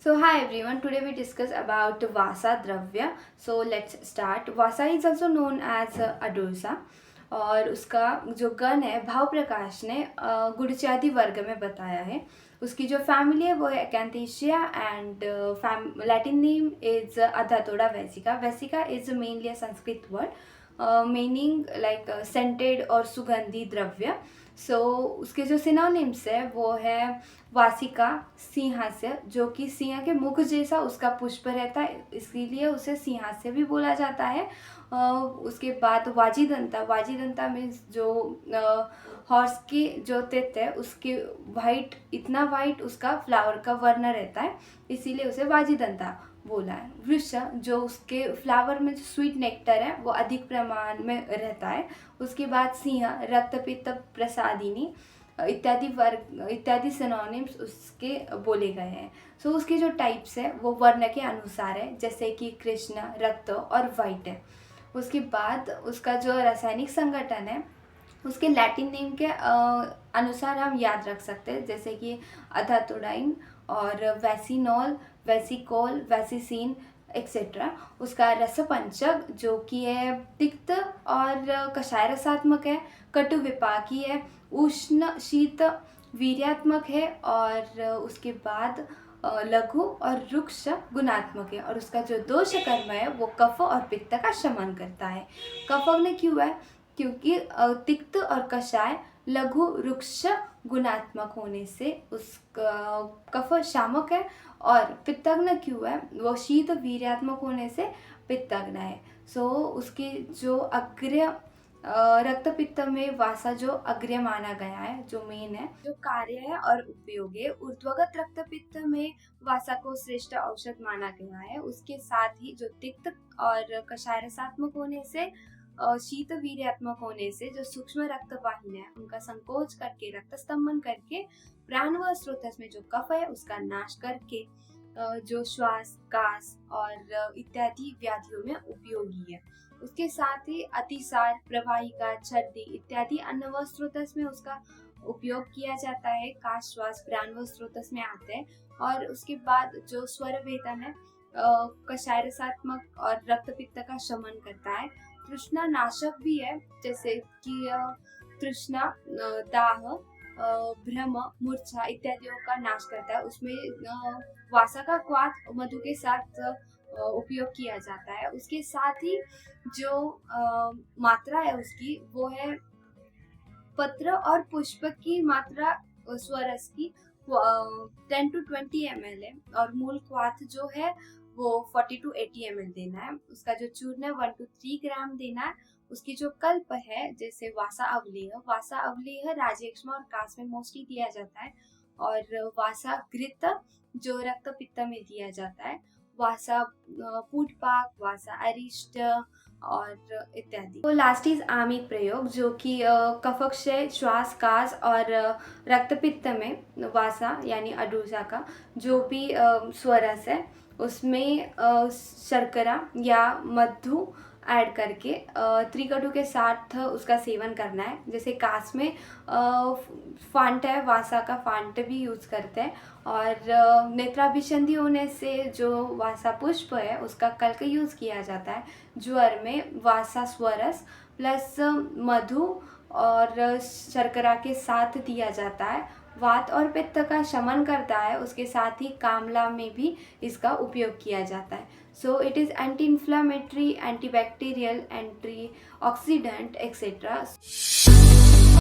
So hi everyone, today we discuss about Vasa Dravya. So let's start. Vasa is also known as Adursa और उसका जो गण है भाव प्रकाश ने गुड़चादी वर्ग में बताया है. उसकी जो फैमिली है वो है Acanthaceae and Latin name is Adhatoda vasica. Vasica is mainly a Sanskrit word meaning like scented और सुगंधी द्रव्य. सो उसके जो सिनोनिम्स है वो है वासिका, सिंहास्य, जो कि सिंह के मुख जैसा उसका पुष्प रहता है, इसीलिए उसे सिंहास्य भी बोला जाता है. उसके बाद वाजीदंता. वाजीदंता मीन्स जो हॉर्स की जो तित है उसके वाइट, इतना वाइट उसका फ्लावर का वर्ण रहता है, इसीलिए उसे वाजीदंता बोला है. वृक्ष, जो उसके फ्लावर में जो स्वीट नेक्टर है वो अधिक प्रमाण में रहता है. उसके बाद सिंह, रक्तपित्त प्रसादिनी इत्यादि वर्ग इत्यादि सिनोनिम्स उसके बोले गए हैं. सो उसके जो टाइप्स है वो वर्ण के अनुसार है, जैसे कि कृष्ण, रक्त और वाइट है. उसके बाद उसका जो रासायनिक संगठन है उसके लैटिन नेम के अनुसार हम याद रख सकते हैं, जैसे कि अथातोडाइन और वैसिनॉल, वैसिकोल, वैसिसिन एक्सेट्रा. उसका रसपंचक जो कि है तिक्त और कषाय रसात्मक है, कटु विपाकी है, उष्ण शीत वीर्यात्मक है, और उसके बाद लघु और रुक्ष गुणात्मक है. और उसका जो दोष कर्म है वो कफ और पित्त का शमन करता है. कफग्न क्यों है? क्योंकि तिक्त और कषाय लघु रुक्ष गुणात्मक होने से उसका कफ शामक है. और पित्तग्न क्यों है? वो शीत वीर्यात्मक होने से पित्तग्न है. सो उसके जो अग्र्य रक्तपित्त में वासा जो अग्र्य माना गया है, जो मेन है, जो कार्य है और उपयोग है. ऊर्ध्वगत रक्तपित्त में वासा को श्रेष्ठ औषध माना गया है. उसके साथ ही जो तिक्त और कषाय रसात्मक होने से, शीत वीर्यात्मक होने से जो सूक्ष्म रक्तवाहिनी है उनका संकोच करके, रक्त स्तंभन करके, प्राण व स्रोतस में जो कफ है उसका नाश करके जो श्वास, कास और इत्यादि व्याधियों में उपयोगी है. उसके साथ ही अतिसार, प्रवाहिका, छर्दी इत्यादि अन्न व स्रोतस में उसका उपयोग किया जाता है. काश, श्वास, प्राण व स्रोतस में आते हैं. और उसके बाद जो स्वर वेदन है कषाय रसात्मक और रक्तपित्त का शमन करता है. तृष्णा नाशक भी है, जैसे कि तृष्णा, दाह, भ्रम, मूर्छा इत्यादियों का नाश करता है. उसमें वासा का क्वाथ मधु के साथ उपयोग किया जाता है. उसके साथ ही जो मात्रा है उसकी वो है पत्र और पुष्प की मात्रा स्वरस की 10 to 20 ml है. और मूल क्वाथ जो है वो 40 to 80 ml देना है. उसका जो चूर्ण है 1 to 3 ग्राम देना है. उसकी जो कल्प है, जैसे वासा अवलेह राजयक्ष्मा और कास में मोस्टली दिया जाता है. और वासा घृत जो रक्त पित्त में दिया जाता है. वासा पूटपाक, वासा अरिष्ट और इत्यादि. तो लास्ट इज आमिक प्रयोग, जो कि कफक्षय, श्वास, कास और रक्तपित्त में वासा यानी अडूसा का जो भी स्वरस है उसमें शर्करा या मधु ऐड करके त्रिकटु के साथ उसका सेवन करना है. जैसे कास में फांट है, वासा का फांट भी यूज करते हैं. और नेत्राभिसंधि होने से जो वासा पुष्प है उसका कल्क यूज किया जाता है. ज्वर में वासा स्वरस प्लस मधु और शर्करा के साथ दिया जाता है. वात और पित्त का शमन करता है. उसके साथ ही कामला में भी इसका उपयोग किया जाता है. So it is anti inflammatory, antibacterial, anti oxidant etcetera.